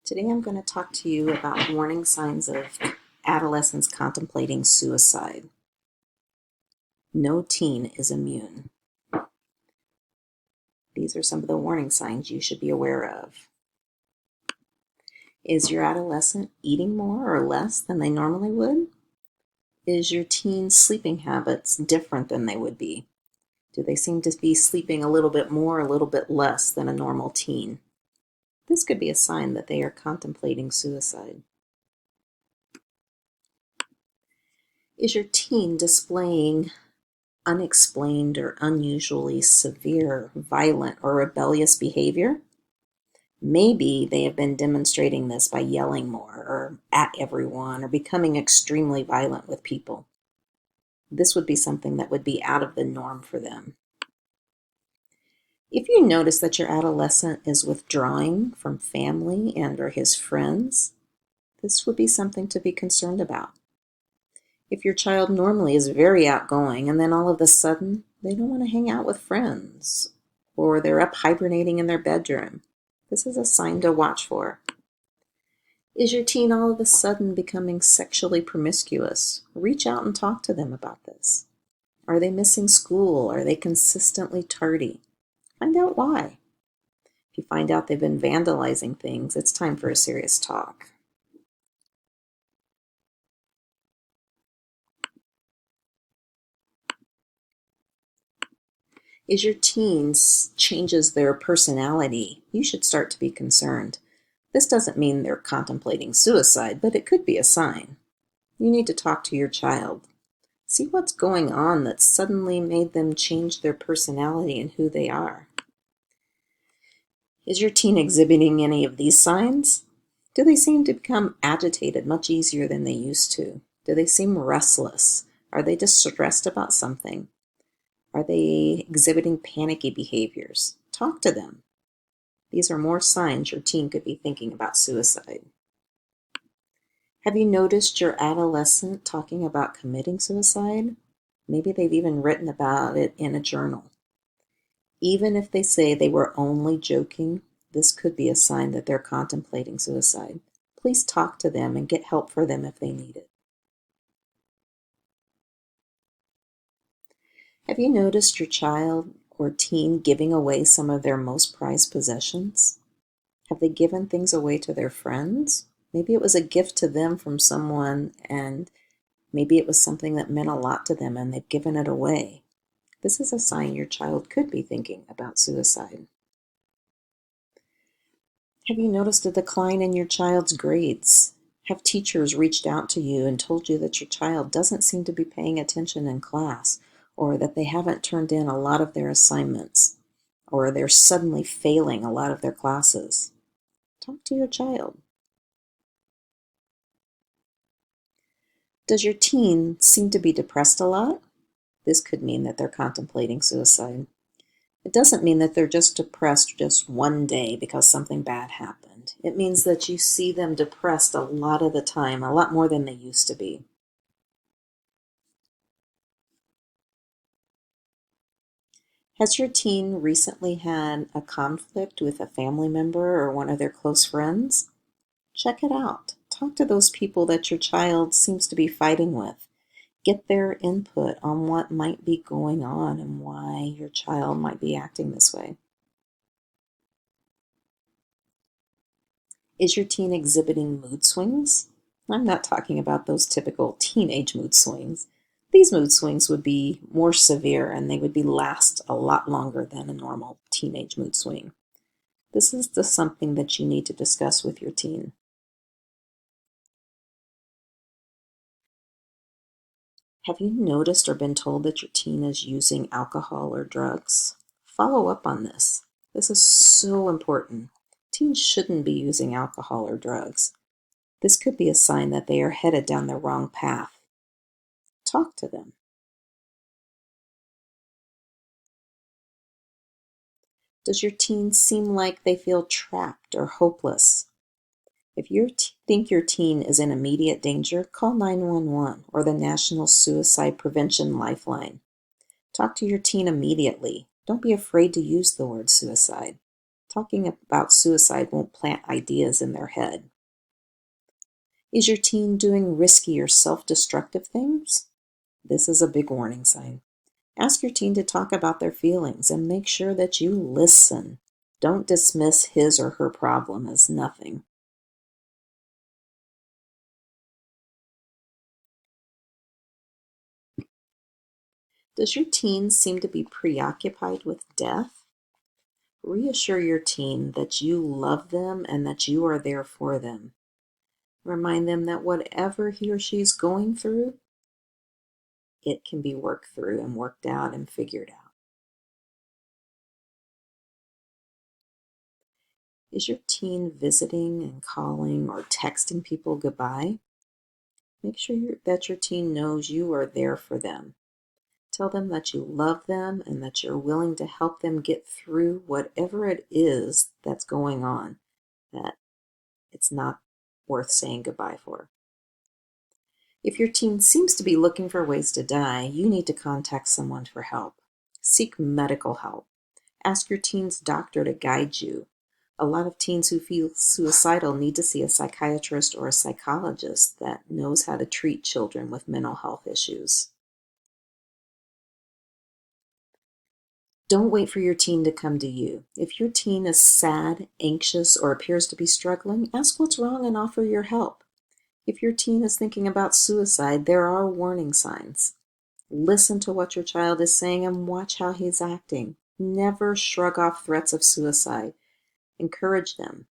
Today I'm going to talk to you about warning signs of adolescents contemplating suicide. No teen is immune. These are some of the warning signs you should be aware of. Is your adolescent eating more or less than they normally would? Is your teen's sleeping habits different than they would be? Do they seem to be sleeping a little bit more, a little bit less than a normal teen? This could be a sign that they are contemplating suicide. Is your teen displaying unexplained or unusually severe, violent, or rebellious behavior? Maybe they have been demonstrating this by yelling more or at everyone or becoming extremely violent with people. This would be something that would be out of the norm for them. If you notice that your adolescent is withdrawing from family and or his friends, this would be something to be concerned about. If your child normally is very outgoing and then all of a sudden they don't want to hang out with friends or they're up hibernating in their bedroom, this is a sign to watch for. Is your teen all of a sudden becoming sexually promiscuous? Reach out and talk to them about this. Are they missing school? Are they consistently tardy? Find out why. If you find out they've been vandalizing things, it's time for a serious talk. Is your teen changes their personality? You should start to be concerned. This doesn't mean they're contemplating suicide, but it could be a sign. You need to talk to your child. See what's going on that suddenly made them change their personality and who they are. Is your teen exhibiting any of these signs? Do they seem to become agitated much easier than they used to? Do they seem restless? Are they distressed about something? Are they exhibiting panicky behaviors? Talk to them. These are more signs your teen could be thinking about suicide. Have you noticed your adolescent talking about committing suicide? Maybe they've even written about it in a journal. Even if they say they were only joking, this could be a sign that they're contemplating suicide. Please talk to them and get help for them if they need it. Have you noticed your child or teen giving away some of their most prized possessions? Have they given things away to their friends? Maybe it was a gift to them from someone, and maybe it was something that meant a lot to them and they've given it away. This is a sign your child could be thinking about suicide. Have you noticed a decline in your child's grades? Have teachers reached out to you and told you that your child doesn't seem to be paying attention in class, or that they haven't turned in a lot of their assignments, or they're suddenly failing a lot of their classes? Talk to your child. Does your teen seem to be depressed a lot? This could mean that they're contemplating suicide. It doesn't mean that they're just depressed just one day because something bad happened. It means that you see them depressed a lot of the time, a lot more than they used to be. Has your teen recently had a conflict with a family member or one of their close friends? Check it out. Talk to those people that your child seems to be fighting with. Get their input on what might be going on and why your child might be acting this way. Is your teen exhibiting mood swings? I'm not talking about those typical teenage mood swings. These mood swings would be more severe and they would last a lot longer than a normal teenage mood swing. This is something that you need to discuss with your teen. Have you noticed or been told that your teen is using alcohol or drugs? Follow up on this. This is so important. Teens shouldn't be using alcohol or drugs. This could be a sign that they are headed down the wrong path. Talk to them. Does your teen seem like they feel trapped or hopeless? If you think your teen is in immediate danger, call 911 or the National Suicide Prevention Lifeline. Talk to your teen immediately. Don't be afraid to use the word suicide. Talking about suicide won't plant ideas in their head. Is your teen doing risky or self-destructive things? This is a big warning sign. Ask your teen to talk about their feelings and make sure that you listen. Don't dismiss his or her problem as nothing. Does your teen seem to be preoccupied with death? Reassure your teen that you love them and that you are there for them. Remind them that whatever he or she is going through, it can be worked through and worked out and figured out. Is your teen visiting and calling or texting people goodbye? Make sure that your teen knows you are there for them. Tell them that you love them and that you're willing to help them get through whatever it is that's going on, that it's not worth saying goodbye for. If your teen seems to be looking for ways to die, you need to contact someone for help. Seek medical help. Ask your teen's doctor to guide you. A lot of teens who feel suicidal need to see a psychiatrist or a psychologist that knows how to treat children with mental health issues. Don't wait for your teen to come to you. If your teen is sad, anxious, or appears to be struggling, ask what's wrong and offer your help. If your teen is thinking about suicide, there are warning signs. Listen to what your child is saying and watch how he's acting. Never shrug off threats of suicide. Encourage them.